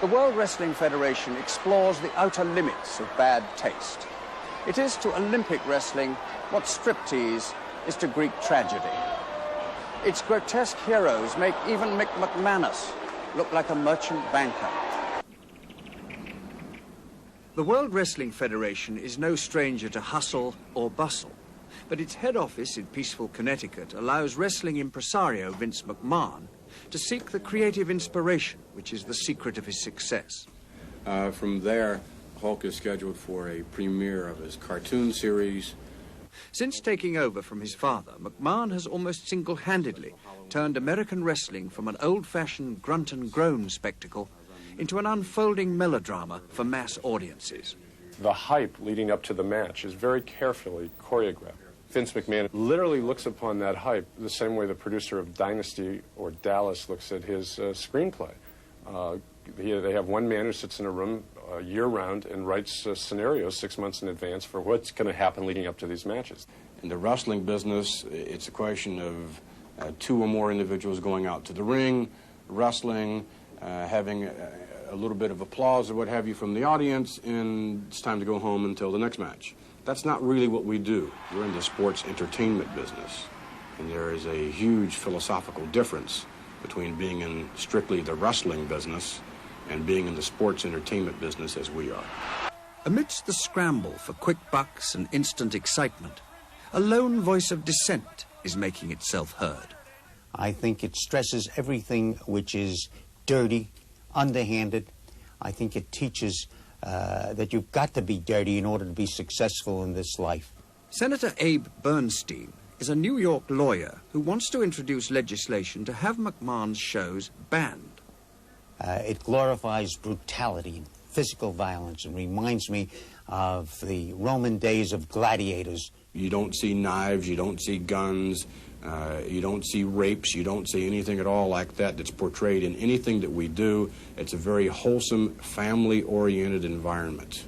The World Wrestling Federation explores the outer limits of bad taste. It is to Olympic wrestling what striptease is to Greek tragedy. Its grotesque heroes make even Mick McManus look like a merchant banker. The World Wrestling Federation is no stranger to hustle or bustle, but its head office in peaceful Connecticut allows wrestling impresario Vince McMahon to seek the creative inspiration, which is the secret of his success. From there, Hulk is scheduled for a premiere of his cartoon series. Since taking over from his father, McMahon has almost single-handedly turned American wrestling from an old-fashioned grunt and groan spectacle into an unfolding melodrama for mass audiences. The hype leading up to the match is very carefully choreographed. Vince McMahon literally looks upon that hype the same way the producer of Dynasty or Dallas looks at his screenplay. They have one man who sits in a room year-round and writes scenarios 6 months in advance for what's going to happen leading up to these matches. In the wrestling business, it's a question of two or more individuals going out to the ring, wrestling, having a little bit of applause or what have you from the audience, and it's time to go home until the next match. That's not really what we do. We're in the sports entertainment business, and there is a huge philosophical difference between being in strictly the wrestling business and being in the sports entertainment business as we are. Amidst the scramble for quick bucks and instant excitement, a lone voice of dissent is making itself heard. I think it stresses everything which is dirty, underhanded. I think it teaches that you've got to be dirty in order to be successful in this life. Senator Abe Bernstein is a New York lawyer who wants to introduce legislation to have McMahon's shows banned. It glorifies brutality and physical violence and reminds me of the Roman days of gladiators. You don't see knives, you don't see guns, you don't see rapes, you don't see anything at all like that that's portrayed in anything that we do. It's a very wholesome, family-oriented environment.